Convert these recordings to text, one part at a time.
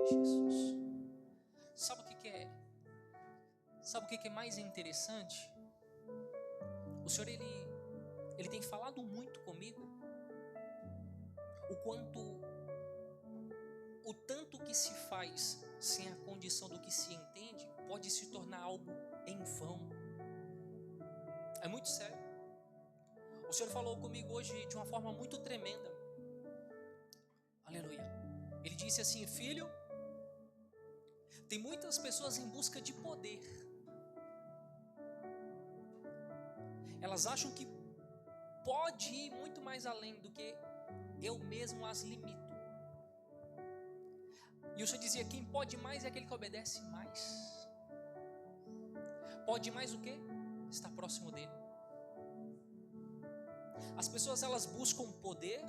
Jesus. Sabe o que é? Sabe o que é mais interessante? O Senhor, Ele tem falado muito comigo. O tanto que se faz sem a condição do que se entende, pode se tornar algo em vão. É muito sério. O Senhor falou comigo hoje de uma forma muito tremenda. Aleluia. Ele disse assim: filho, tem muitas pessoas em busca de poder. Elas acham que pode ir muito mais além do que eu mesmo as limito. E o Senhor dizia: quem pode mais é aquele que obedece mais. Pode mais o quê? Está próximo dele. As pessoas, elas buscam poder,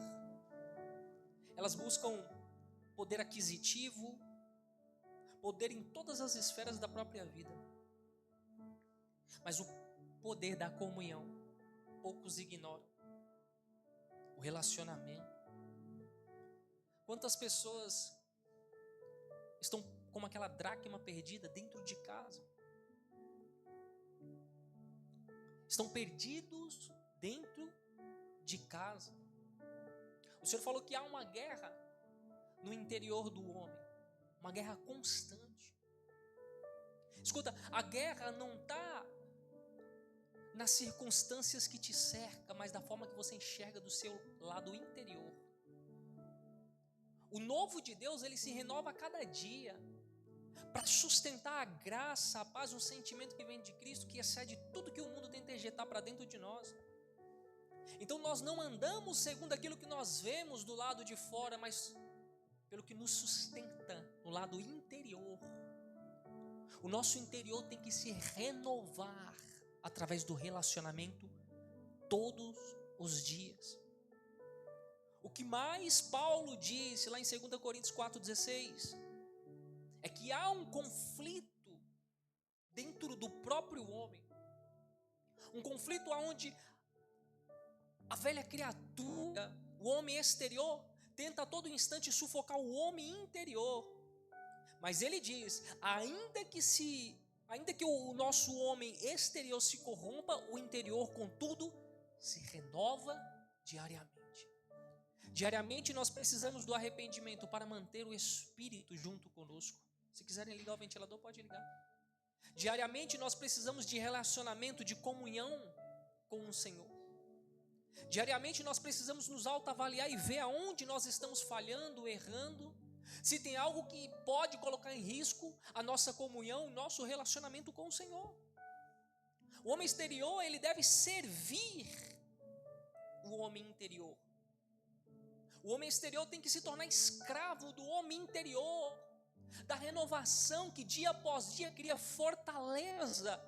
elas buscam poder aquisitivo, poder em todas as esferas da própria vida. Mas o poder da comunhão, poucos ignoram. O relacionamento. Quantas pessoas estão como aquela dracma perdida dentro de casa? Estão perdidos dentro de casa. O Senhor falou que há uma guerra no interior do homem, uma guerra constante. Escuta, a guerra não está nas circunstâncias que te cercam, mas da forma que você enxerga do seu lado interior. O novo de Deus, ele se renova a cada dia, para sustentar a graça, a paz, um sentimento que vem de Cristo, que excede tudo que o mundo tenta injetar para dentro de nós. Então nós não andamos segundo aquilo que nós vemos do lado de fora, mas pelo que nos sustenta no lado interior. O nosso interior tem que se renovar através do relacionamento todos os dias. O que mais Paulo disse lá em 2 Coríntios 4,16 é que há um conflito dentro do próprio homem. Um conflito onde a velha criatura, o homem exterior, tenta a todo instante sufocar o homem interior. Mas ele diz, ainda que o nosso homem exterior se corrompa, o interior, contudo, se renova diariamente. Diariamente nós precisamos do arrependimento para manter o Espírito junto conosco. Se quiserem ligar o ventilador, pode ligar. Diariamente nós precisamos de relacionamento, de comunhão com o Senhor. Diariamente nós precisamos nos autoavaliar e ver aonde nós estamos falhando, errando. Se tem algo que pode colocar em risco a nossa comunhão, o nosso relacionamento com o Senhor. O homem exterior, ele deve servir o homem interior. O homem exterior tem que se tornar escravo do homem interior, da renovação que dia após dia cria fortaleza.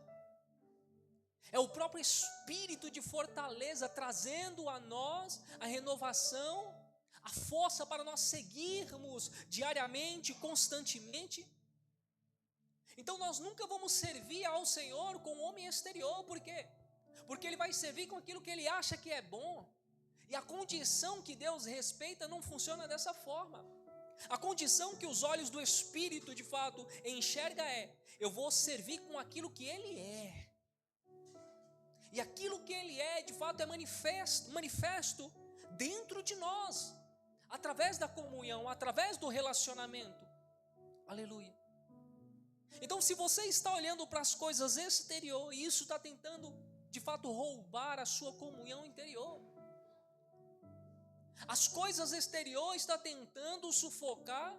É o próprio espírito de fortaleza trazendo a nós a renovação, a força para nós seguirmos diariamente, constantemente. Então nós nunca vamos servir ao Senhor com o homem exterior. Por quê? Porque ele vai servir com aquilo que ele acha que é bom. E a condição que Deus respeita não funciona dessa forma. A condição que os olhos do Espírito de fato enxerga é: eu vou servir com aquilo que Ele é. E aquilo que Ele é de fato é manifesto dentro de nós, através da comunhão, através do relacionamento. Aleluia. Então, se você está olhando para as coisas exteriores, e isso está tentando de fato roubar a sua comunhão interior. As coisas exteriores estão tentando sufocar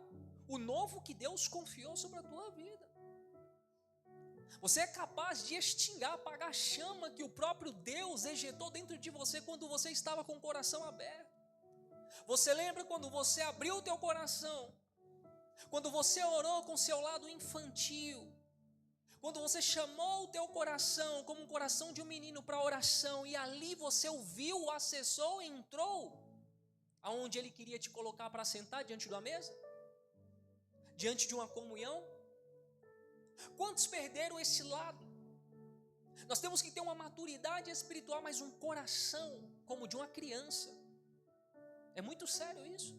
o novo que Deus confiou sobre a tua vida. Você é capaz de extinguir, apagar a chama que o próprio Deus ejetou dentro de você quando você estava com o coração aberto. Você lembra quando você abriu o teu coração? Quando você orou com o seu lado infantil? Quando você chamou o teu coração como um coração de um menino para oração, e ali você ouviu, acessou, entrou aonde Ele queria te colocar para sentar diante de uma mesa? Diante de uma comunhão? Quantos perderam esse lado? Nós temos que ter uma maturidade espiritual, mas um coração como de uma criança. É muito sério isso.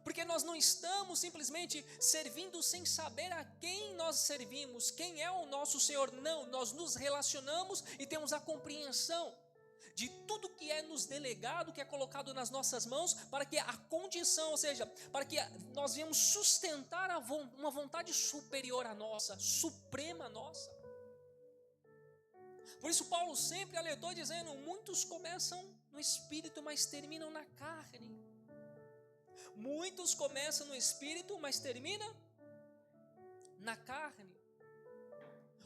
Porque nós não estamos simplesmente servindo sem saber a quem nós servimos, quem é o nosso Senhor. Não, nós nos relacionamos e temos a compreensão de tudo que é nos delegado, que é colocado nas nossas mãos, para que a condição, ou seja, para que nós venhamos sustentar uma vontade superior à nossa, suprema nossa. Por isso Paulo sempre alertou dizendo: muitos começam no Espírito, mas terminam na carne. Muitos começam no Espírito, mas terminam na carne.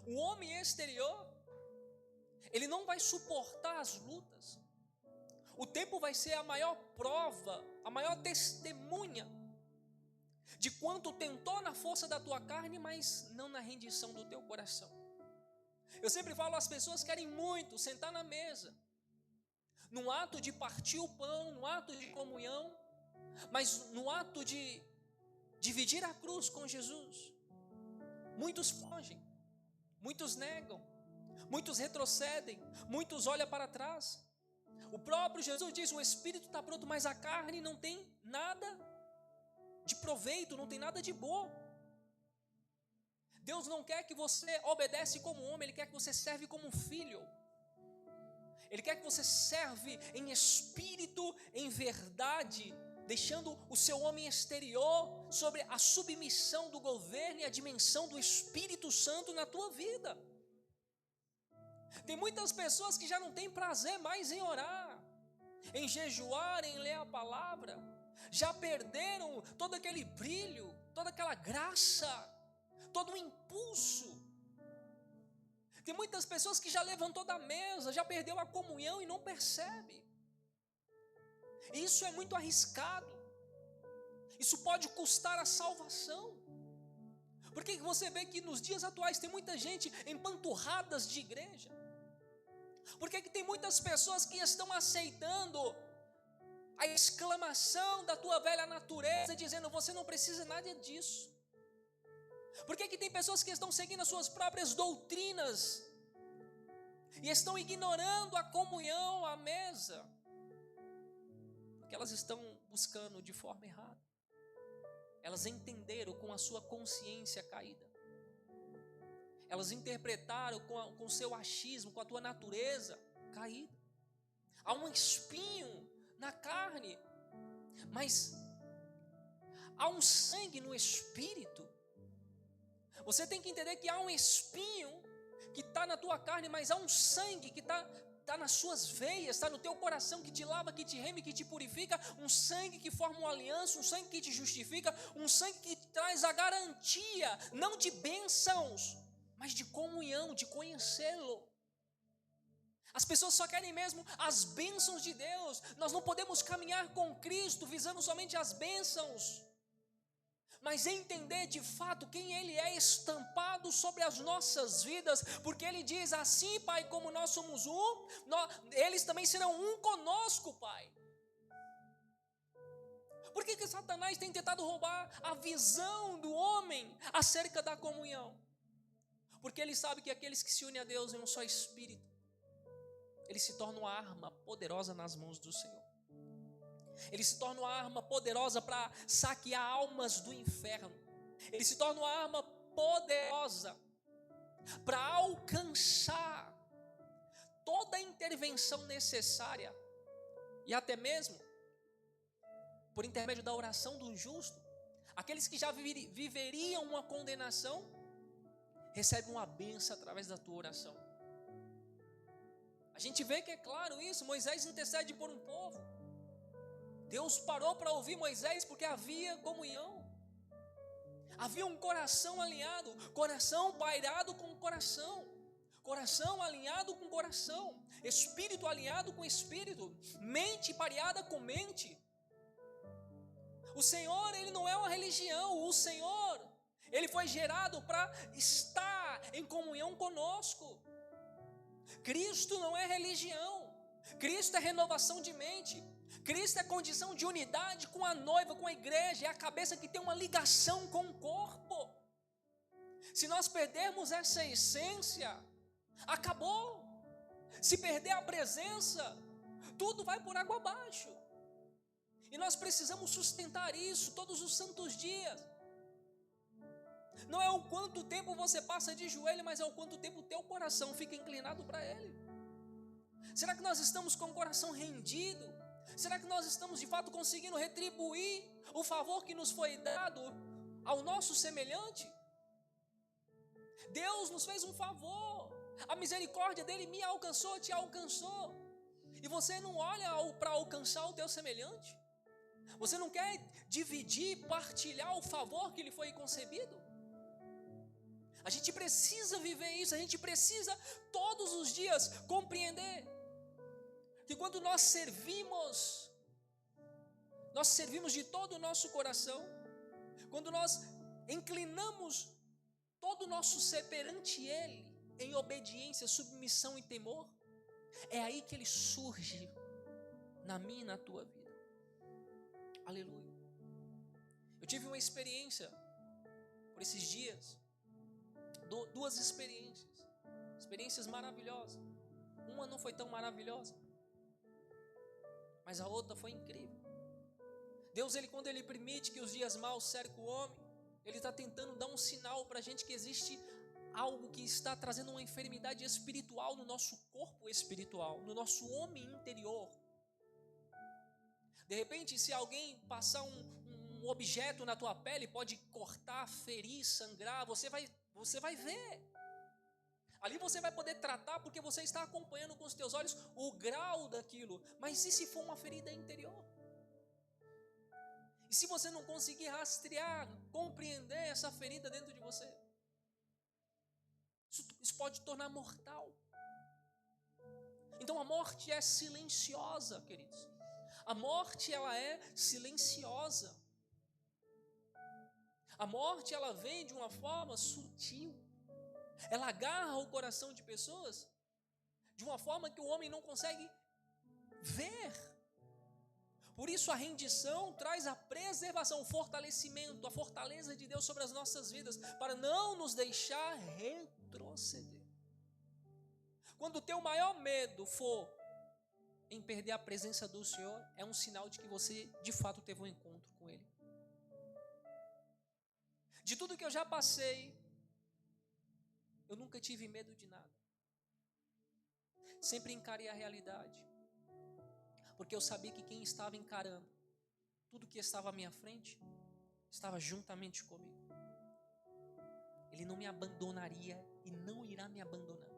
O homem exterior, ele não vai suportar as lutas. O tempo vai ser a maior prova, a maior testemunha de quanto tentou na força da tua carne, mas não na rendição do teu coração. Eu sempre falo, as pessoas querem muito sentar na mesa, no ato de partir o pão, no ato de comunhão, mas no ato de dividir a cruz com Jesus, muitos fogem, muitos negam, muitos retrocedem, muitos olham para trás. O próprio Jesus diz: o espírito está pronto, mas a carne não tem nada de proveito, não tem nada de bom. Deus não quer que você obedece como homem, Ele quer que você serve como um filho. Ele quer que você serve em espírito, em verdade, deixando o seu homem exterior sobre a submissão do governo e a dimensão do Espírito Santo na tua vida. Tem muitas pessoas que já não têm prazer mais em orar, em jejuar, em ler a palavra. Já perderam todo aquele brilho, toda aquela graça, todo o impulso. Tem muitas pessoas que já levantou da mesa, já perdeu a comunhão e não percebe. Isso é muito arriscado. Isso pode custar a salvação. Porque você vê que nos dias atuais tem muita gente empanturradas de igreja. Porque tem muitas pessoas que estão aceitando a exclamação da tua velha natureza, dizendo: você não precisa nada disso. Porque tem pessoas que estão seguindo as suas próprias doutrinas e estão ignorando a comunhão, a mesa, porque elas estão buscando de forma errada. Elas entenderam com a sua consciência caída. Elas interpretaram com o seu achismo, com a tua natureza caída. Há um espinho na carne, mas há um sangue no espírito. Você tem que entender que há um espinho que está na tua carne, mas há um sangue que está nas suas veias, está no teu coração, que te lava, que te reme, que te purifica. Um sangue que forma uma aliança, um sangue que te justifica, um sangue que traz a garantia, não de bênçãos, mas de comunhão, de conhecê-lo. As pessoas só querem mesmo as bênçãos de Deus. Nós não podemos caminhar com Cristo visando somente as bênçãos, mas entender de fato quem Ele é estampado sobre as nossas vidas, porque Ele diz: assim, Pai, como nós somos um, eles também serão um conosco, Pai. Por que Satanás tem tentado roubar a visão do homem acerca da comunhão? Porque ele sabe que aqueles que se unem a Deus em um só espírito, ele se torna uma arma poderosa nas mãos do Senhor. Ele se torna uma arma poderosa para saquear almas do inferno. Ele se torna uma arma poderosa para alcançar toda a intervenção necessária. E até mesmo, por intermédio da oração do justo, aqueles que já viveriam uma condenação, recebem uma bênção através da tua oração. A gente vê que é claro isso. Moisés intercede por um povo. Deus parou para ouvir Moisés porque havia comunhão. Havia um coração alinhado, coração pairado com coração, coração alinhado com coração, espírito alinhado com espírito, mente pareada com mente. O Senhor, Ele não é uma religião. O Senhor, Ele foi gerado para estar em comunhão conosco. Cristo não é religião. Cristo é renovação de mente. Cristo é condição de unidade com a noiva, com a igreja. É a cabeça que tem uma ligação com o corpo. Se nós perdermos essa essência, acabou. Se perder a presença, tudo vai por água abaixo. E nós precisamos sustentar isso todos os santos dias. Não é o quanto tempo você passa de joelho, mas é o quanto tempo o teu coração fica inclinado para Ele. Será que nós estamos com o coração rendido? Será que nós estamos de fato conseguindo retribuir o favor que nos foi dado ao nosso semelhante? Deus nos fez um favor. A misericórdia dele me alcançou, te alcançou. E você não olha para alcançar o teu semelhante? Você não quer dividir, partilhar o favor que lhe foi concebido? A gente precisa viver isso, a gente precisa todos os dias compreender que quando nós servimos de todo o nosso coração, quando nós inclinamos todo o nosso ser perante Ele, em obediência, submissão e temor, é aí que Ele surge na minha e na tua vida. Aleluia. Eu tive uma experiência por esses dias, duas experiências maravilhosas. Uma não foi tão maravilhosa, mas a outra foi incrível. Deus, quando Ele permite que os dias maus cercam o homem, Ele está tentando dar um sinal para a gente que existe algo que está trazendo uma enfermidade espiritual no nosso corpo espiritual, no nosso homem interior. De repente, se alguém passar um objeto na tua pele, pode cortar, ferir, sangrar, você vai ver. Ali você vai poder tratar, porque você está acompanhando com os teus olhos o grau daquilo. Mas e se for uma ferida interior? E se você não conseguir rastrear, compreender essa ferida dentro de você? Isso pode tornar mortal. Então a morte é silenciosa, queridos. A morte, ela é silenciosa. A morte, ela vem de uma forma sutil. Ela agarra o coração de pessoas de uma forma que o homem não consegue ver. Por isso a rendição traz a preservação, o fortalecimento, a fortaleza de Deus sobre as nossas vidas, para não nos deixar retroceder. Quando o teu maior medo for em perder a presença do Senhor, é um sinal de que você de fato teve um encontro com Ele. De tudo que eu já passei, eu nunca tive medo de nada. Sempre encarei a realidade, porque eu sabia que quem estava encarando tudo que estava à minha frente, estava juntamente comigo. Ele não me abandonaria e não irá me abandonar.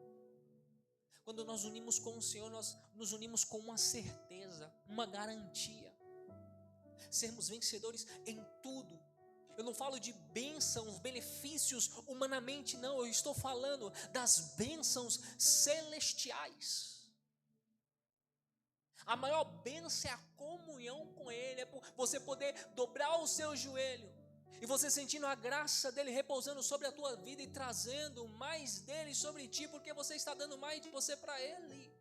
Quando nós unimos com o Senhor, nós nos unimos com uma certeza, uma garantia. Sermos vencedores em tudo. Eu não falo de bênçãos, benefícios humanamente, não. Eu estou falando das bênçãos celestiais. A maior bênção é a comunhão com Ele. É você poder dobrar o seu joelho e você sentindo a graça dEle repousando sobre a tua vida e trazendo mais dEle sobre ti, porque você está dando mais de você para Ele.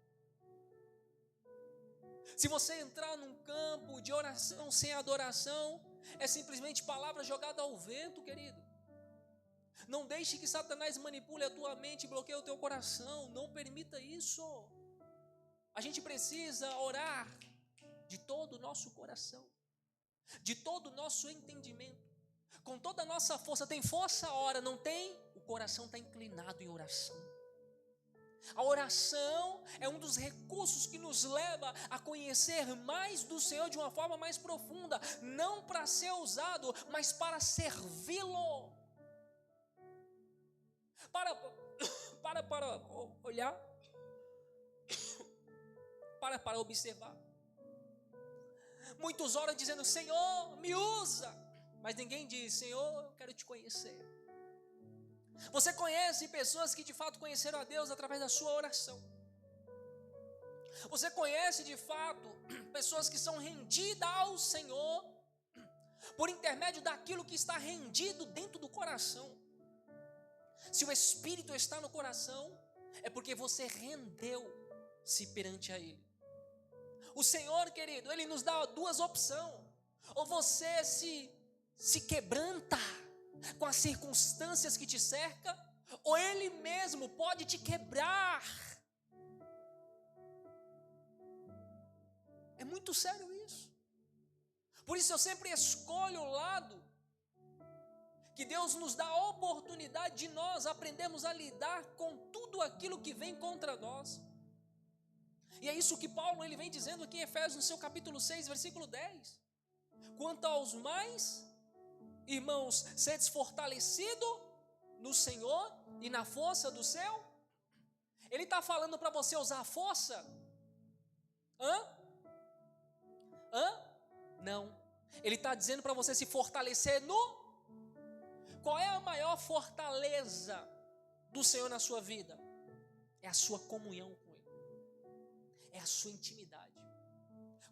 Se você entrar num campo de oração sem adoração, é simplesmente palavra jogada ao vento, querido. Não deixe que Satanás manipule a tua mente e bloqueie o teu coração. Não permita isso. A gente precisa orar de todo o nosso coração, de todo o nosso entendimento, com toda a nossa força. Tem força a hora, não tem? O coração está inclinado em oração. A oração é um dos recursos que nos leva a conhecer mais do Senhor de uma forma mais profunda, não para ser usado, mas para servi-lo. Para olhar, para observar. Muitos oram dizendo: Senhor, me usa, mas ninguém diz: Senhor, eu quero te conhecer. Você conhece pessoas que de fato conheceram a Deus através da sua oração. Você conhece de fato pessoas que são rendidas ao Senhor por intermédio daquilo que está rendido dentro do coração. Se o Espírito está no coração, é porque você rendeu-se perante a Ele. O Senhor, querido, Ele nos dá duas opções. Ou você se quebranta com as circunstâncias que te cercam, ou Ele mesmo pode te quebrar. É muito sério isso. Por isso eu sempre escolho o lado que Deus nos dá a oportunidade de nós aprendermos a lidar com tudo aquilo que vem contra nós. E é isso que Paulo ele vem dizendo aqui em Efésios, no seu capítulo 6, versículo 10. Quanto aos mais, irmãos, sedes fortalecidos no Senhor e na força do seu. Ele está falando para você usar a força? Não. Ele está dizendo para você se fortalecer no... Qual é a maior fortaleza do Senhor na sua vida? É a sua comunhão com Ele. É a sua intimidade.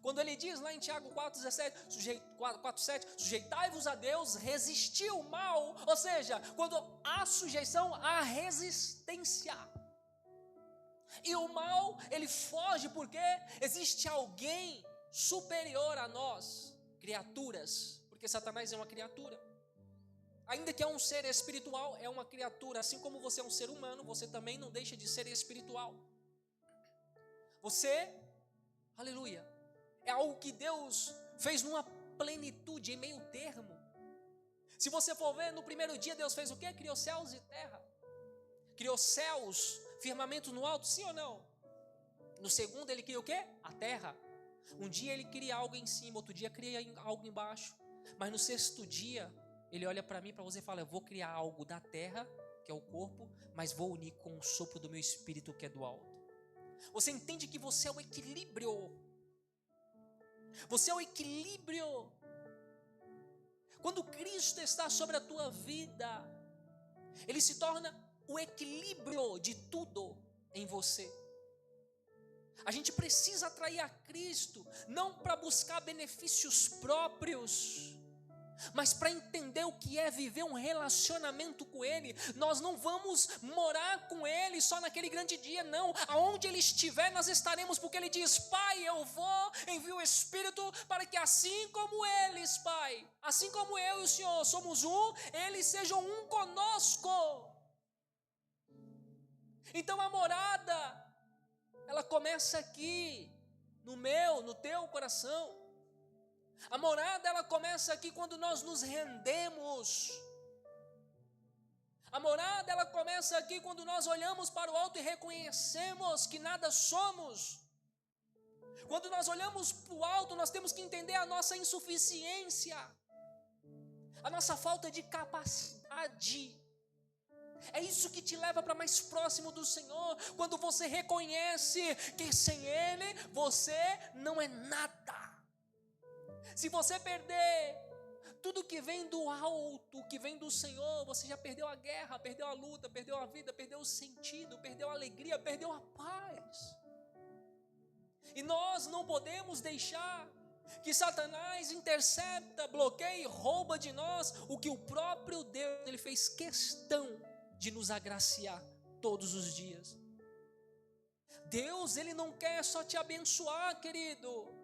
Quando ele diz lá em Tiago 4,7, sujeitai-vos a Deus, resisti o mal. Ou seja, quando há sujeição, há resistência. E o mal, ele foge porque existe alguém superior a nós, criaturas. Porque Satanás é uma criatura. Ainda que é um ser espiritual, é uma criatura. Assim como você é um ser humano, você também não deixa de ser espiritual. Você, aleluia, é algo que Deus fez numa plenitude, em meio termo. Se você for ver, no primeiro dia Deus fez o quê? Criou céus e terra. Criou céus, firmamento no alto, sim ou não? No segundo ele criou o quê? A terra. Um dia ele cria algo em cima, outro dia cria algo embaixo. Mas no sexto dia, ele olha para mim e para você e fala: eu vou criar algo da terra, que é o corpo, mas vou unir com o sopro do meu espírito, que é do alto. Você entende que você é o equilíbrio. Você é o equilíbrio. Quando Cristo está sobre a tua vida, Ele se torna o equilíbrio de tudo em você. A gente precisa atrair a Cristo, não para buscar benefícios próprios, mas para entender o que é viver um relacionamento com Ele. Nós não vamos morar com Ele só naquele grande dia, não. Aonde Ele estiver, nós estaremos, porque Ele diz: Pai, eu vou, envio o Espírito, para que assim como eles, Pai, assim como eu e o Senhor somos um, eles sejam um conosco. Então a morada, ela começa aqui, no teu coração. A morada, ela começa aqui quando nós nos rendemos. A morada, ela começa aqui quando nós olhamos para o alto e reconhecemos que nada somos. Quando nós olhamos para o alto, nós temos que entender a nossa insuficiência, a nossa falta de capacidade. É isso que te leva para mais próximo do Senhor, quando você reconhece que sem Ele você não é nada. Se você perder tudo que vem do alto, que vem do Senhor, você já perdeu a guerra, perdeu a luta, perdeu a vida, perdeu o sentido, perdeu a alegria, perdeu a paz. E nós não podemos deixar que Satanás intercepta, bloqueia e rouba de nós o que o próprio Deus, Ele fez questão de nos agraciar todos os dias. Deus, Ele não quer só te abençoar, querido.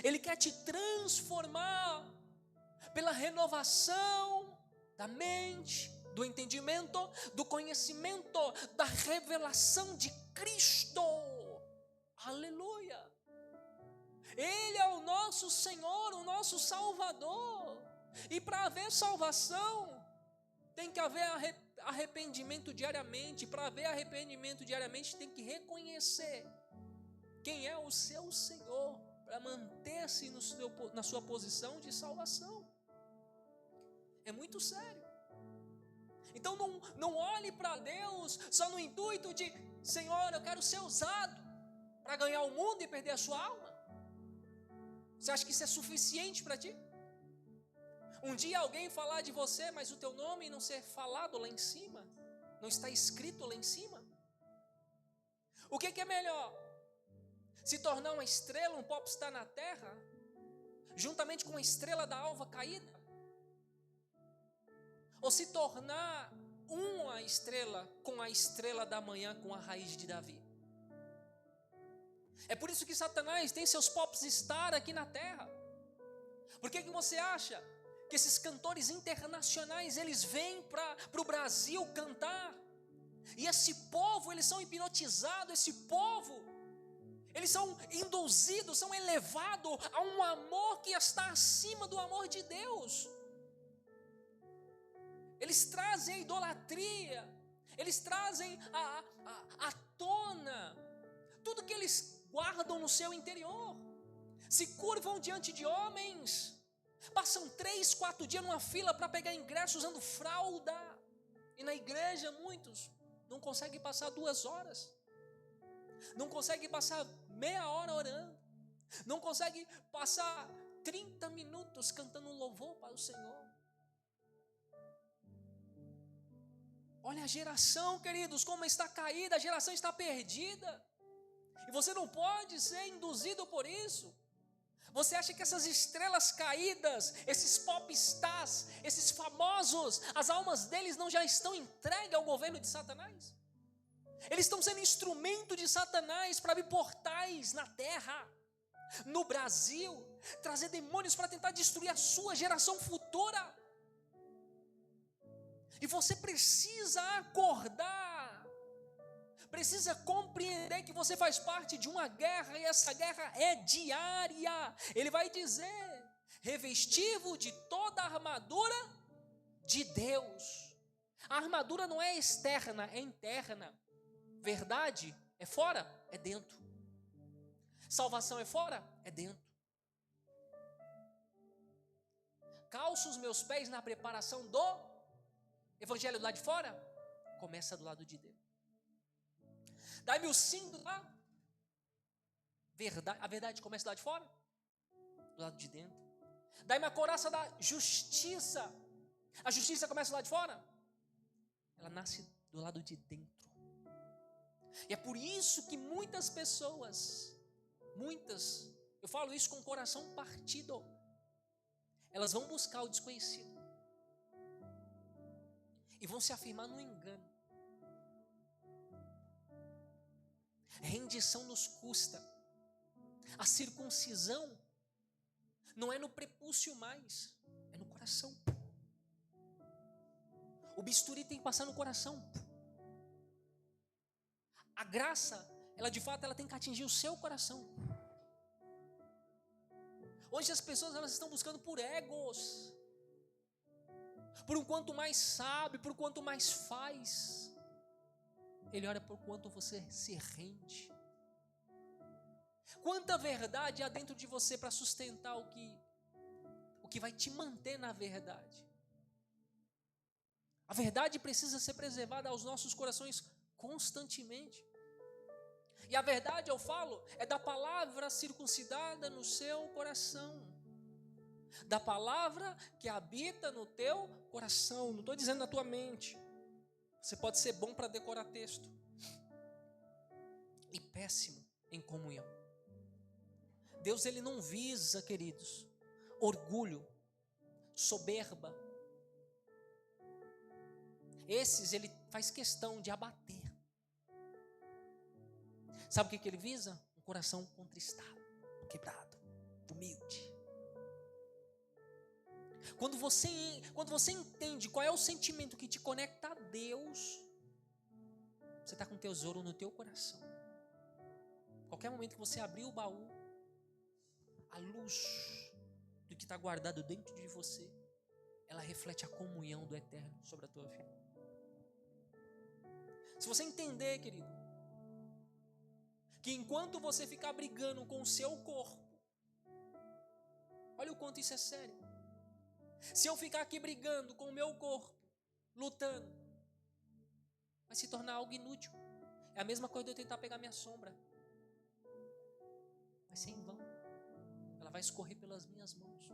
Ele quer te transformar pela renovação da mente, do entendimento, do conhecimento, da revelação de Cristo. Aleluia! Ele é o nosso Senhor, o nosso Salvador. E para haver salvação, tem que haver arrependimento diariamente. Para haver arrependimento diariamente, tem que reconhecer quem é o seu Senhor, para manter-se na sua posição de salvação. É muito sério. Então não olhe para Deus só no intuito de: Senhor, eu quero ser usado para ganhar o mundo e perder a sua alma. Você acha que isso é suficiente para ti? Um dia alguém falar de você, mas o teu nome não ser falado lá em cima, não está escrito lá em cima? O que é melhor? Se tornar uma estrela, um popstar na terra, juntamente com a estrela da alva caída? Ou se tornar uma estrela com a estrela da manhã, com a raiz de Davi? É por isso que Satanás tem seus popstar aqui na terra. Por que você acha que esses cantores internacionais, eles vêm para o Brasil cantar? E esse povo, eles são hipnotizados, esse povo, Eles são induzidos, são elevados a um amor que está acima do amor de Deus. Eles trazem a idolatria, eles trazem à tona tudo que eles guardam no seu interior. Se curvam diante de homens, passam 3, 4 dias numa fila para pegar ingresso usando fralda. E na igreja muitos não conseguem passar 2 horas. Não conseguem passar meia hora orando. Não conseguem passar 30 minutos cantando um louvor para o Senhor. Olha a geração, queridos, como está caída, a geração está perdida. E você não pode ser induzido por isso. Você acha que essas estrelas caídas, esses pop stars, esses famosos, as almas deles não já estão entregues ao governo de Satanás? Eles estão sendo instrumento de Satanás para abrir portais na terra, no Brasil, trazer demônios para tentar destruir a sua geração futura. E você precisa acordar, precisa compreender que você faz parte de uma guerra, e essa guerra é diária. Ele vai dizer: revesti-vos de toda a armadura de Deus. A armadura não é externa, é interna. Verdade é fora, é dentro. Salvação é fora, é dentro. Calço os meus pés na preparação do evangelho do lado de fora, começa do lado de dentro. Dai-me o cinto lá. A verdade começa do lado de fora, do lado de dentro. Dai-me a couraça da justiça. A justiça começa do lado de fora, ela nasce do lado de dentro. E é por isso que muitas pessoas, eu falo isso com o coração partido, elas vão buscar o desconhecido e vão se afirmar no engano. Rendição nos custa. A circuncisão não é no prepúcio mais, é no coração. O bisturi tem que passar no coração. A graça, ela de fato, ela tem que atingir o seu coração. Hoje as pessoas, elas estão buscando por egos, por um quanto mais sabe, por quanto mais faz. Ele olha por quanto você se rende. Quanta verdade há dentro de você para sustentar o que vai te manter na verdade. A verdade precisa ser preservada aos nossos corações constantemente. E a verdade, eu falo, é da palavra circuncidada no seu coração. Da palavra que habita no teu coração. Não estou dizendo na tua mente. Você pode ser bom para decorar texto e péssimo em comunhão. Deus, ele não visa, queridos, orgulho, soberba. Esses ele faz questão de abater. Sabe o que ele visa? Um coração contristado, quebrado, humilde. Quando você entende qual é o sentimento que te conecta a Deus, você está com o tesouro no teu coração. Qualquer momento que você abrir o baú, a luz do que está guardado dentro de você, ela reflete a comunhão do Eterno sobre a tua vida. Se você entender, querido, que enquanto você ficar brigando com o seu corpo, olha o quanto isso é sério. Se eu ficar aqui brigando com o meu corpo, lutando, vai se tornar algo inútil. É a mesma coisa de eu tentar pegar minha sombra. Vai ser em vão. Ela vai escorrer pelas minhas mãos.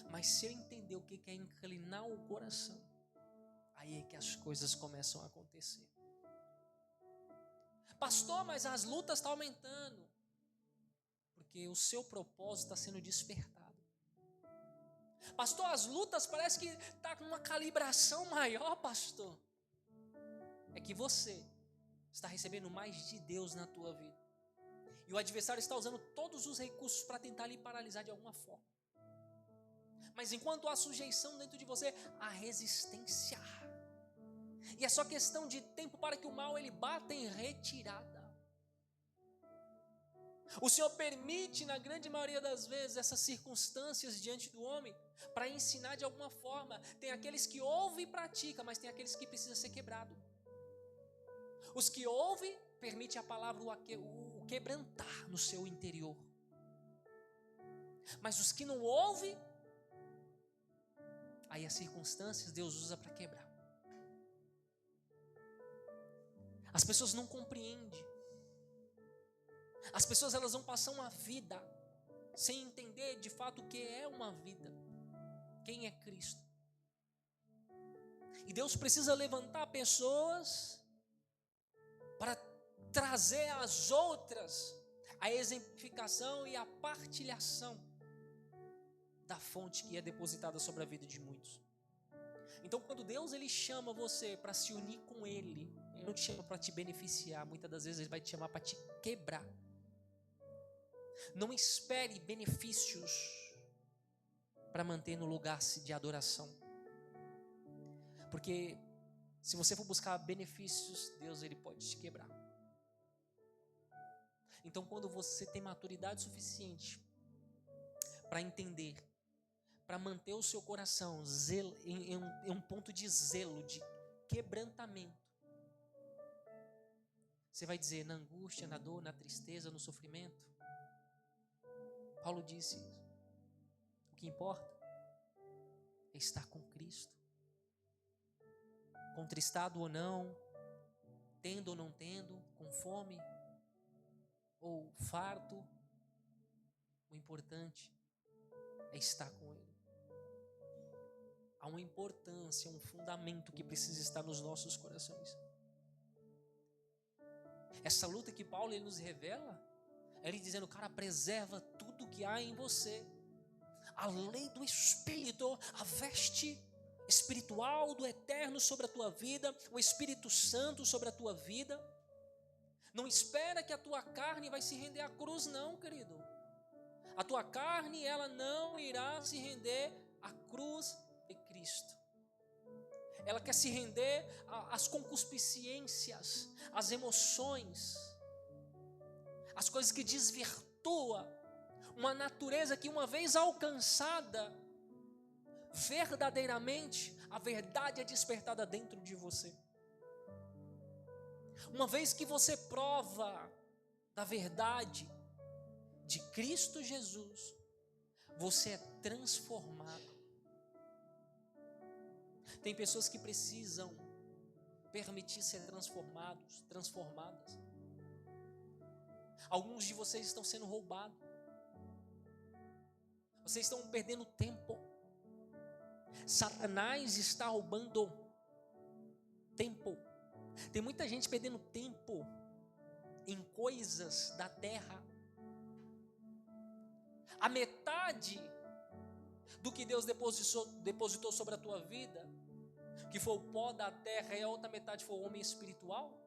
Mas se eu entender o que é inclinar o coração, aí é que as coisas começam a acontecer. Pastor, mas as lutas estão aumentando. Porque o seu propósito está sendo despertado. Pastor, as lutas parece que está com uma calibração maior, pastor. É que você está recebendo mais de Deus na tua vida. E o adversário está usando todos os recursos para tentar lhe paralisar de alguma forma. Mas enquanto há sujeição dentro de você, há resistência. E é só questão de tempo para que o mal ele bata em retirada. O Senhor permite, na grande maioria das vezes, essas circunstâncias diante do homem para ensinar de alguma forma. Tem aqueles que ouvem e praticam, mas tem aqueles que precisam ser quebrados. Os que ouvem, permite a palavra o quebrantar no seu interior. Mas os que não ouvem, aí as circunstâncias Deus usa para quebrar. As pessoas não compreendem. As pessoas elas vão passar uma vida sem entender de fato o que é uma vida. Quem é Cristo? E Deus precisa levantar pessoas para trazer às outras a exemplificação e a partilhação da fonte que é depositada sobre a vida de muitos. Então, quando Deus ele chama você para se unir com Ele, Ele não te chama para te beneficiar. Muitas das vezes Ele vai te chamar para te quebrar. Não espere benefícios para manter no lugar de adoração. Porque se você for buscar benefícios, Deus ele pode te quebrar. Então, quando você tem maturidade suficiente para entender, para manter o seu coração em um ponto de zelo, de quebrantamento, você vai dizer na angústia, na dor, na tristeza, no sofrimento. Paulo disse isso. O que importa é estar com Cristo. Contristado ou não, tendo ou não tendo, com fome ou farto, o importante é estar com Ele. Há uma importância, um fundamento que precisa estar nos nossos corações. Essa luta que Paulo ele nos revela, ele dizendo, cara, preserva tudo que há em você. A lei do Espírito, a veste espiritual do Eterno sobre a tua vida, o Espírito Santo sobre a tua vida. Não espera que a tua carne vai se render à cruz, não, querido. A tua carne, ela não irá se render à cruz de Cristo. Ela quer se render às concupiscências, às emoções, as coisas que desvirtuam uma natureza que uma vez alcançada, verdadeiramente, a verdade é despertada dentro de você. Uma vez que você prova da verdade de Cristo Jesus, você é transformado. Tem pessoas que precisam permitir ser transformadas. Alguns de vocês estão sendo roubados. Vocês estão perdendo tempo. Satanás está roubando tempo. Tem muita gente perdendo tempo em coisas da terra. A metade do que Deus depositou sobre a tua vida, que foi o pó da terra, e a outra metade foi o homem espiritual,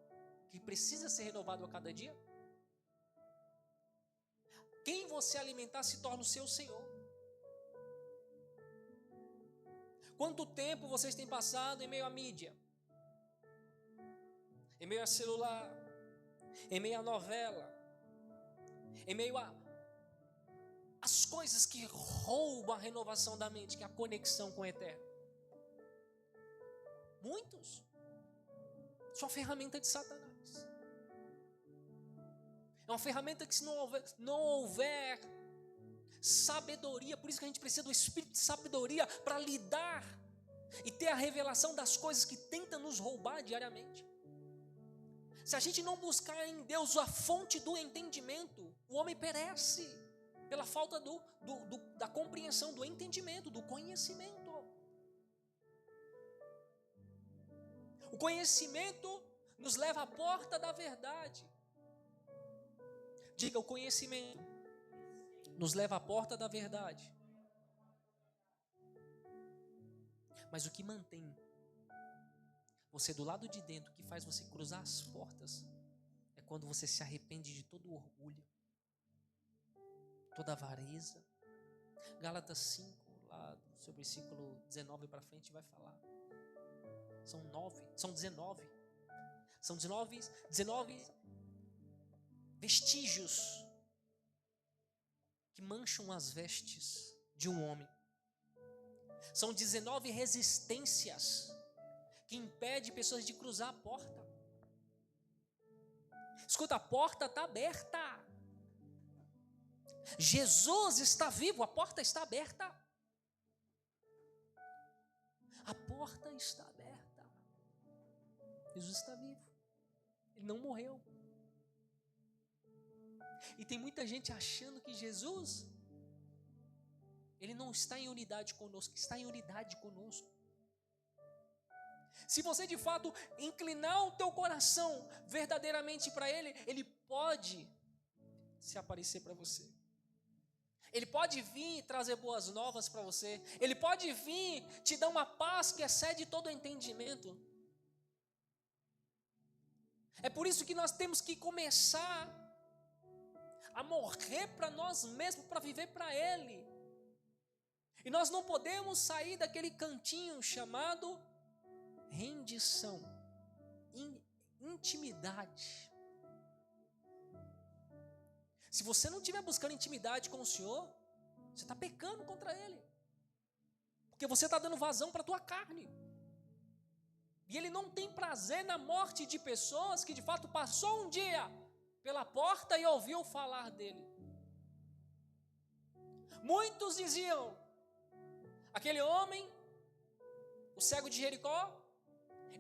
que precisa ser renovado a cada dia. Quem você alimentar se torna o seu Senhor. Quanto tempo vocês têm passado em meio à mídia? Em meio a celular? Em meio à novela? Em meio às coisas que roubam a renovação da mente, que é a conexão com o Eterno? Muitos. Isso é uma ferramenta de Satanás. É uma ferramenta que se não houver sabedoria, por isso que a gente precisa do Espírito de sabedoria para lidar e ter a revelação das coisas que tentam nos roubar diariamente. Se a gente não buscar em Deus a fonte do entendimento, o homem perece pela falta da compreensão, do entendimento, do conhecimento. O conhecimento nos leva à porta da verdade. Diga, o conhecimento nos leva à porta da verdade. Mas o que mantém você do lado de dentro, que faz você cruzar as portas, é quando você se arrepende de todo o orgulho, toda a avareza. Gálatas 5, lá do seu versículo 19 para frente, vai falar. São 19 vestígios que mancham as vestes de um homem. São 19 resistências que impedem pessoas de cruzar a porta. Escuta, a porta está aberta. Jesus está vivo, a porta está aberta. A porta está aberta. Jesus está vivo. Ele não morreu. E tem muita gente achando que Jesus, ele não está em unidade conosco, está em unidade conosco. Se você de fato inclinar o teu coração verdadeiramente para Ele, Ele pode se aparecer para você. Ele pode vir trazer boas novas para você. Ele pode vir te dar uma paz que excede todo o entendimento. É por isso que nós temos que começar a morrer para nós mesmos, para viver para Ele. E nós não podemos sair daquele cantinho chamado rendição, intimidade. Se você não estiver buscando intimidade com o Senhor, você está pecando contra Ele, porque você está dando vazão para a tua carne. E Ele não tem prazer na morte de pessoas que de fato passou um dia pela porta e ouviu falar dele. Muitos diziam, aquele homem, o cego de Jericó,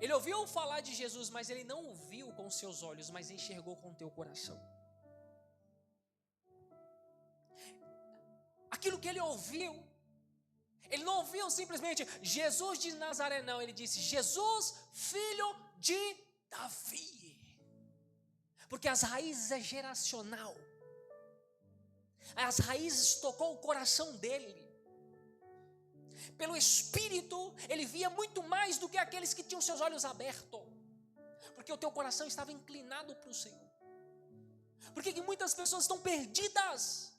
ele ouviu falar de Jesus, mas ele não ouviu com os seus olhos, mas enxergou com o teu coração. Aquilo que ele ouviu, ele não ouviu simplesmente Jesus de Nazaré, não. Ele disse Jesus, filho de Davi. Porque as raízes é geracional. As raízes tocou o coração dele. Pelo Espírito, ele via muito mais do que aqueles que tinham seus olhos abertos. Porque o teu coração estava inclinado para o Senhor. Por que muitas pessoas estão perdidas?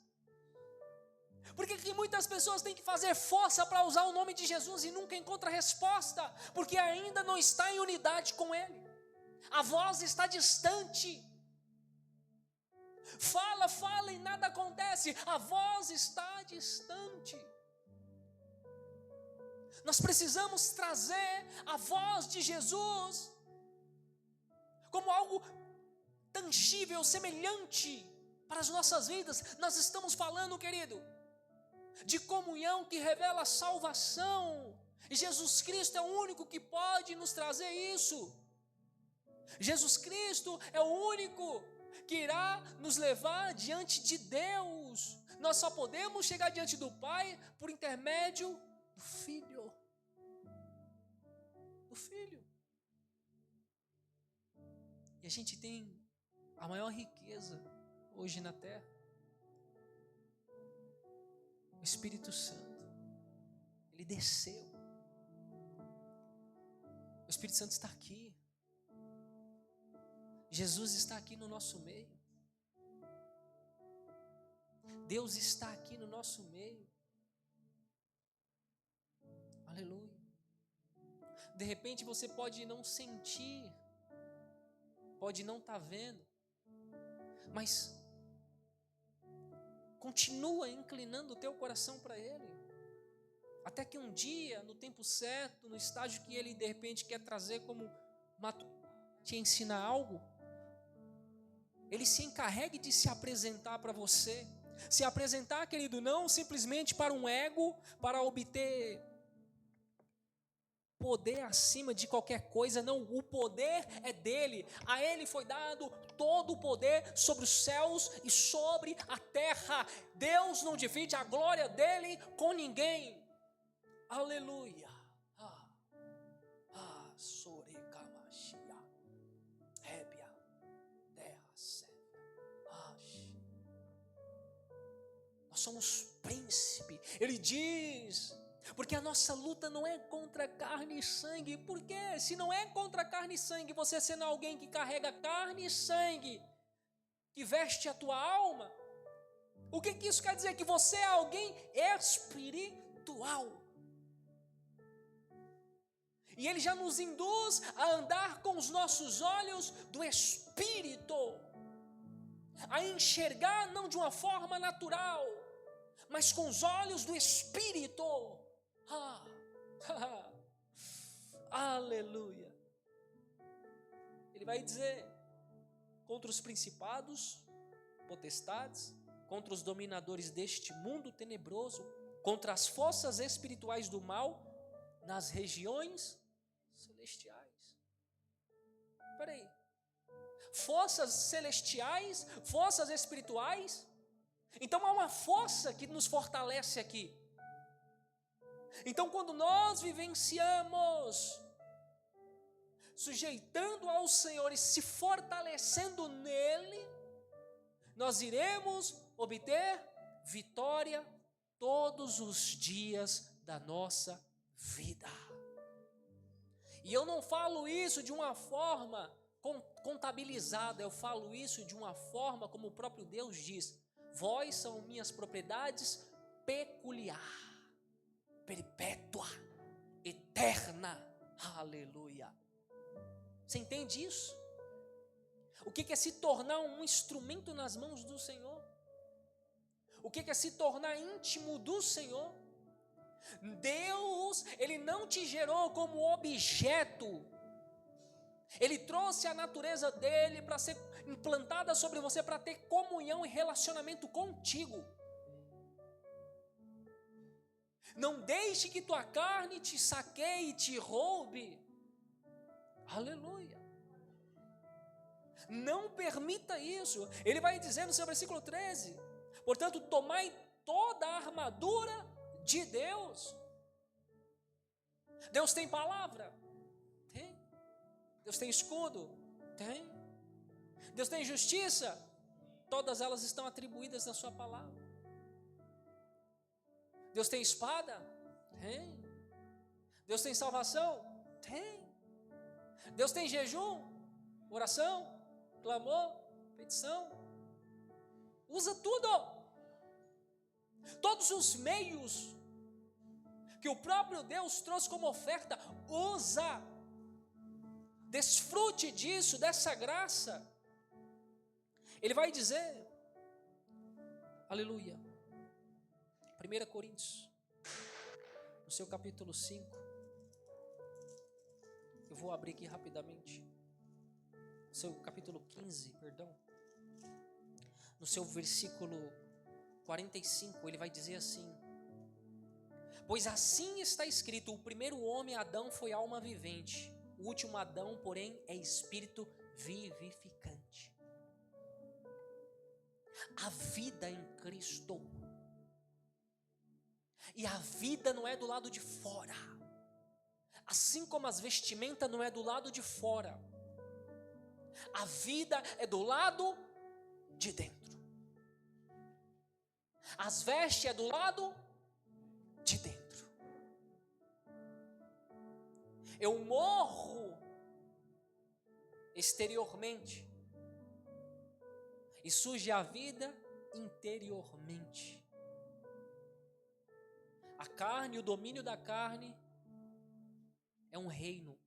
Por que muitas pessoas têm que fazer força para usar o nome de Jesus e nunca encontram resposta? Porque ainda não está em unidade com Ele. A voz está distante. Fala e nada acontece. A voz está distante. Nós precisamos trazer a voz de Jesus como algo tangível, semelhante para as nossas vidas. Nós estamos falando, querido, de comunhão que revela salvação. E Jesus Cristo é o único que pode nos trazer isso. Jesus Cristo é o único que irá nos levar diante de Deus. Nós só podemos chegar diante do Pai por intermédio do Filho. Do Filho. E a gente tem a maior riqueza hoje na terra. O Espírito Santo. Ele desceu. O Espírito Santo está aqui. Jesus está aqui no nosso meio. Deus está aqui no nosso meio. Aleluia. De repente você pode não sentir, pode não estar vendo, mas continua inclinando o teu coração para Ele. Até que um dia, no tempo certo, no estágio que Ele de repente quer trazer como te ensinar algo, Ele se encarregue de se apresentar para você. Se apresentar, querido, não simplesmente para um ego, para obter poder acima de qualquer coisa, não, o poder é dele, a ele foi dado todo o poder sobre os céus e sobre a terra. Deus não divide a glória dele com ninguém. Aleluia. Sorecamachia, Rébia, terra certa. Nós somos príncipe. Ele diz, porque a nossa luta não é contra carne e sangue. Por quê? Se não é contra carne e sangue, você sendo alguém que carrega carne e sangue, que veste a tua alma, o que isso quer dizer? Que você é alguém espiritual. E Ele já nos induz a andar com os nossos olhos do Espírito, a enxergar não de uma forma natural, mas com os olhos do Espírito. Aleluia. Ele vai dizer: contra os principados, potestades, contra os dominadores deste mundo tenebroso, contra as forças espirituais do mal nas regiões celestiais. Espera aí. Forças celestiais, forças espirituais. Então há uma força que nos fortalece aqui. Então, quando nós vivenciamos sujeitando ao Senhor e se fortalecendo nele, nós iremos obter vitória todos os dias da nossa vida. E eu não falo isso de uma forma contabilizada, eu falo isso de uma forma como o próprio Deus diz: vós são minhas propriedades peculiar, perpétua, eterna. Aleluia. Você entende isso? O que é se tornar um instrumento nas mãos do Senhor? O que é se tornar íntimo do Senhor? Deus, Ele não te gerou como objeto. Ele trouxe a natureza dele para ser implantada sobre você, para ter comunhão e relacionamento contigo. Não deixe que tua carne te saqueie e te roube. Aleluia. Não permita isso. Ele vai dizer no seu versículo 13: portanto, tomai toda a armadura de Deus. Deus tem palavra? Tem. Deus tem escudo? Tem. Deus tem justiça? Todas elas estão atribuídas na sua palavra. Deus tem espada? Tem. Deus tem salvação? Tem. Deus tem jejum, oração, clamor, petição? Usa tudo. Todos os meios que o próprio Deus trouxe como oferta, usa. Desfrute disso, dessa graça. Ele vai dizer, aleluia, 1 Coríntios, no seu capítulo 5, eu vou abrir aqui rapidamente, no seu capítulo 15, perdão, no seu versículo 45, ele vai dizer assim: pois assim está escrito, o primeiro homem, Adão, foi alma vivente, o último Adão, porém, é espírito vivificante. A vida em Cristo. E a vida não é do lado de fora. Assim como as vestimentas não é do lado de fora. A vida é do lado de dentro. As vestes é do lado de dentro. Eu morro exteriormente e surge a vida interiormente. A carne, o domínio da carne é um reino.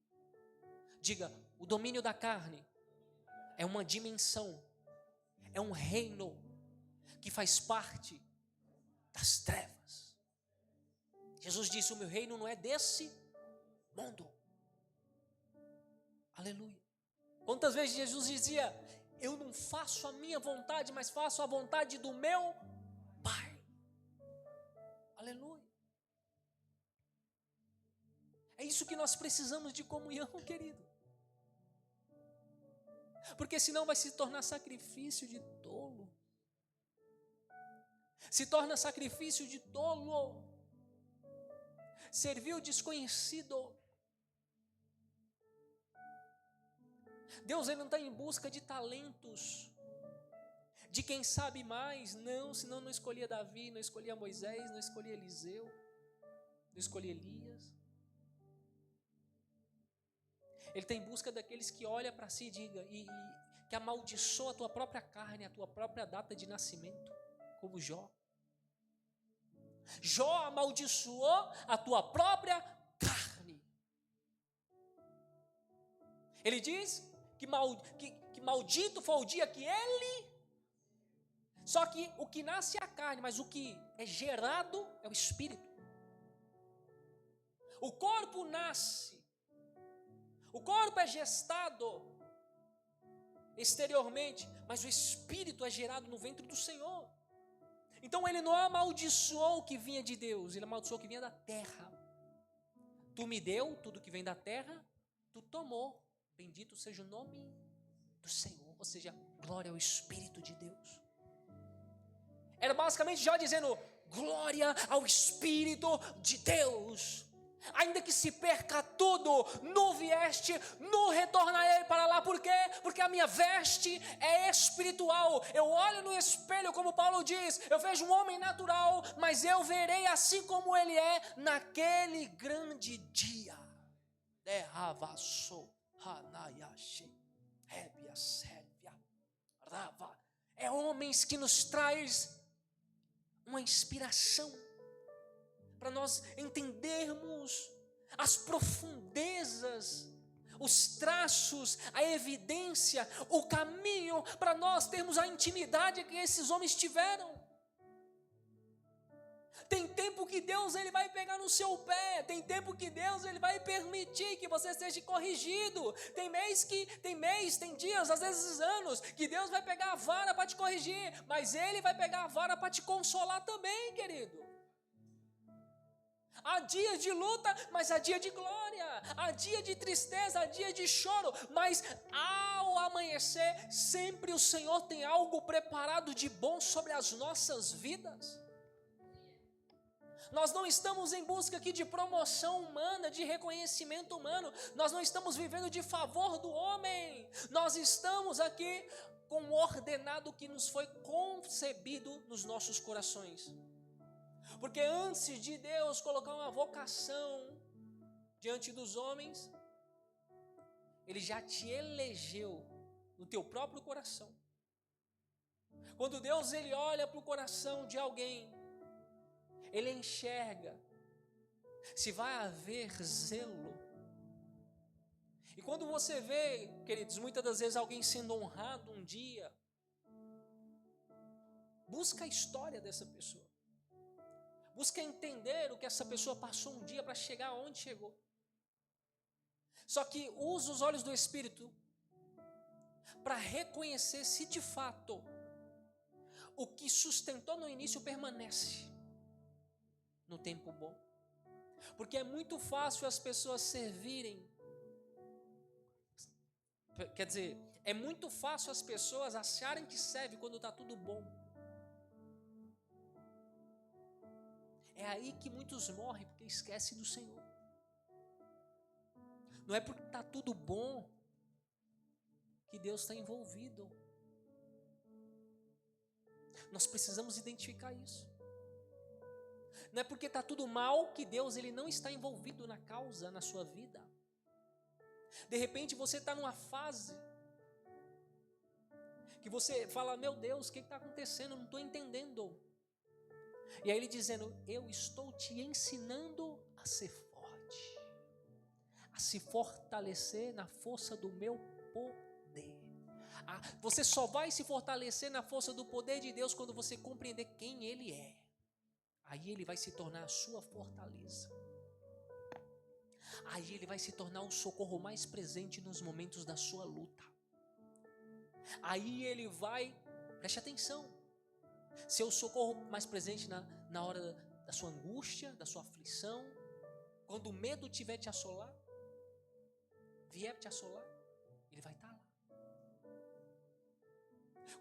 Diga, o domínio da carne é uma dimensão, é um reino que faz parte das trevas. Jesus disse: o meu reino não é desse mundo. Aleluia. Quantas vezes Jesus dizia: eu não faço a minha vontade, mas faço a vontade do meu Pai. Aleluia. É isso que nós precisamos de comunhão, querido. Porque senão vai se tornar sacrifício de tolo. Se torna sacrifício de tolo. Servir o desconhecido. Deus, ele não está em busca de talentos, de quem sabe mais. Não, senão não escolhia Davi, não escolhia Moisés, não escolhia Eliseu, não escolhia Elias. Ele está em busca daqueles que olham para si e diga, e que amaldiçoa a tua própria carne, a tua própria data de nascimento, como Jó. Jó amaldiçoou a tua própria carne. Ele diz que maldito foi o dia que ele Só que o que nasce é a carne, mas o que é gerado é o espírito. O corpo nasce, o corpo é gestado exteriormente, mas o espírito é gerado no ventre do Senhor. Então ele não amaldiçoou o que vinha de Deus, ele amaldiçoou o que vinha da terra. Tu me deu tudo que vem da terra, tu tomou. Bendito seja o nome do Senhor, ou seja, glória ao Espírito de Deus. Era basicamente já dizendo, glória ao Espírito de Deus. Ainda que se perca tudo, nu vieste, nu retornarei para lá. Por quê? Porque a minha veste é espiritual. Eu olho no espelho, como Paulo diz, eu vejo um homem natural, mas eu verei assim como ele é naquele grande dia. É homens que nos traz uma inspiração para nós entendermos as profundezas, os traços, a evidência, o caminho, para nós termos a intimidade que esses homens tiveram. Tem tempo que Deus ele vai pegar no seu pé, tem tempo que Deus ele vai permitir que você seja corrigido. Tem dias, às vezes anos, que Deus vai pegar a vara para te corrigir, mas ele vai pegar a vara para te consolar também, querido. Há dias de luta, mas há dia de glória. Há dia de tristeza, há dia de choro. Mas ao amanhecer, sempre o Senhor tem algo preparado de bom sobre as nossas vidas. Nós não estamos em busca aqui de promoção humana, de reconhecimento humano. Nós não estamos vivendo de favor do homem. Nós estamos aqui com o ordenado que nos foi concebido nos nossos corações. Porque antes de Deus colocar uma vocação diante dos homens, Ele já te elegeu no teu próprio coração. Quando Deus ele olha para o coração de alguém, Ele enxerga se vai haver zelo. E quando você vê, queridos, muitas das vezes alguém sendo honrado um dia, busca a história dessa pessoa. Busca entender o que essa pessoa passou um dia para chegar onde chegou. Só que usa os olhos do Espírito para reconhecer se de fato o que sustentou no início permanece no tempo bom. Porque é muito fácil as pessoas servirem. Quer dizer, é muito fácil as pessoas acharem que serve quando está tudo bom. É aí que muitos morrem, porque esquecem do Senhor. Não é porque está tudo bom que Deus está envolvido. Nós precisamos identificar isso. Não é porque está tudo mal que Deus ele não está envolvido na causa, na sua vida. De repente você está numa fase que você fala, meu Deus, o que está acontecendo? Eu não estou entendendo. E aí ele dizendo, eu estou te ensinando a ser forte, a se fortalecer na força do meu poder. Você só vai se fortalecer na força do poder de Deus quando você compreender quem Ele é. Aí Ele vai se tornar a sua fortaleza. Aí Ele vai se tornar o socorro mais presente nos momentos da sua luta. Aí Ele vai, preste atenção, ser o socorro mais presente na hora da sua angústia, da sua aflição. Quando o medo vier te assolar, Ele vai estar lá.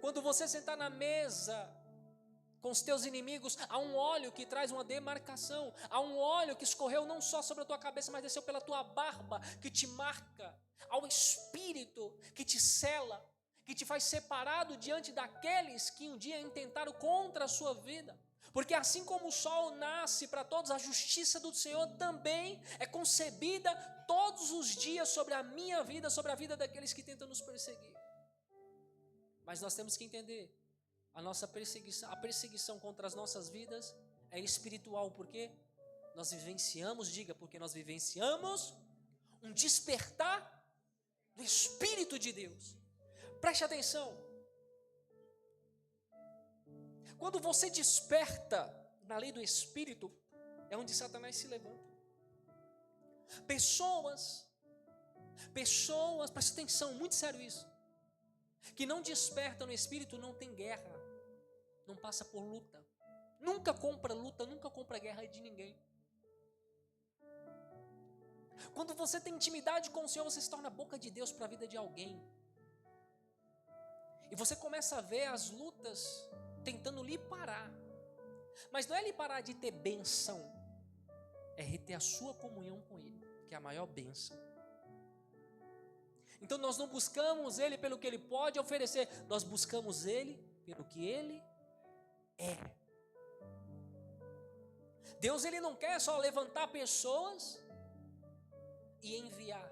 Quando você sentar na mesa com os teus inimigos, há um óleo que traz uma demarcação, há um óleo que escorreu não só sobre a tua cabeça, mas desceu pela tua barba, que te marca, há o Espírito que te sela, que te faz separado diante daqueles que um dia intentaram contra a sua vida. Porque assim como o sol nasce para todos, a justiça do Senhor também é concebida todos os dias sobre a minha vida, sobre a vida daqueles que tentam nos perseguir. Mas nós temos que entender, a perseguição contra as nossas vidas é espiritual, porque nós vivenciamos, porque nós vivenciamos um despertar do Espírito de Deus. Preste atenção. Quando você desperta na lei do Espírito, é onde Satanás se levanta. Pessoas, presta atenção, muito sério isso, que não despertam no Espírito não tem guerra, não passa por luta, nunca compra luta, nunca compra guerra de ninguém. Quando você tem intimidade com o Senhor, você se torna a boca de Deus para a vida de alguém. E você começa a ver as lutas tentando lhe parar. Mas não é lhe parar de ter bênção, é reter a sua comunhão com Ele, que é a maior bênção. Então nós não buscamos Ele pelo que Ele pode oferecer, nós buscamos Ele pelo que Ele é. Deus, Ele não quer só levantar pessoas e enviar.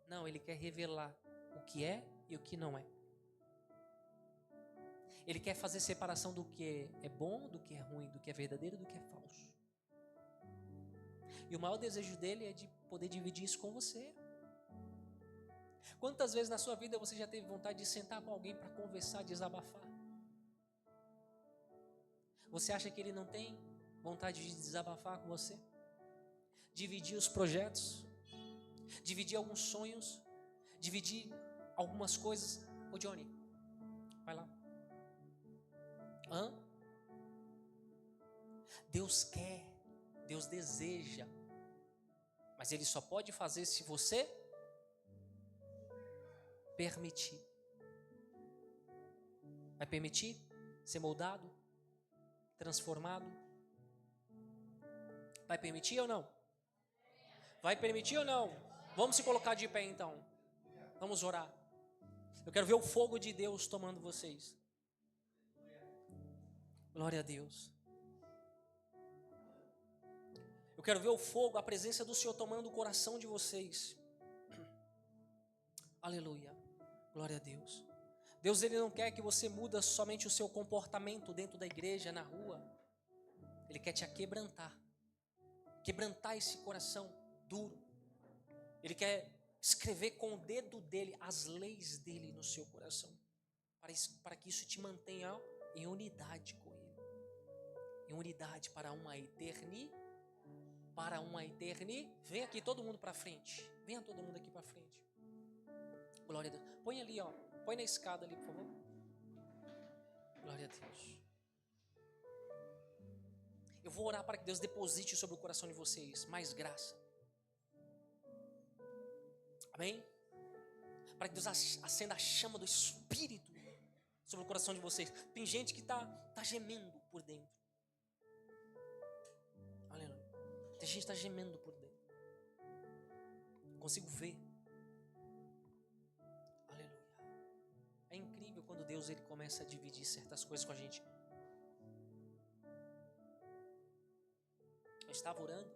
Não, Ele quer revelar o que é e o que não é. Ele quer fazer separação do que é bom, do que é ruim, do que é verdadeiro, do que é falso. E o maior desejo dele é de poder dividir isso com você. Quantas vezes na sua vida você já teve vontade de sentar com alguém para conversar, desabafar? Você acha que ele não tem vontade de desabafar com você? Dividir os projetos? Dividir alguns sonhos? Dividir algumas coisas? Ô Johnny, vai lá. Deus quer, Deus deseja, mas Ele só pode fazer se você permitir. Vai permitir ser moldado, transformado? Vai permitir ou não? Vai permitir ou não? Vamos se colocar de pé então. Vamos orar. Eu quero ver o fogo de Deus tomando vocês. Glória a Deus. Eu quero ver o fogo, a presença do Senhor tomando o coração de vocês. Aleluia. Glória a Deus. Deus, Ele não quer que você muda somente o seu comportamento dentro da igreja, na rua. Ele quer te aquebrantar. Quebrantar esse coração duro. Ele quer escrever com o dedo dele as leis dele no seu coração. Para que isso te mantenha em unidade com Ele. Em unidade para uma eternidade. Vem aqui todo mundo para frente. Venha todo mundo aqui para frente. Glória a Deus. Põe ali, ó. Põe na escada ali, por favor. Glória a Deus. Eu vou orar para que Deus deposite sobre o coração de vocês mais graça. Amém? Para que Deus acenda a chama do Espírito sobre o coração de vocês. Tem gente que está gemendo por dentro. Aleluia. Tem gente que está gemendo por dentro. Consigo ver. Aleluia. É incrível quando Deus ele começa a dividir certas coisas com a gente. Eu estava orando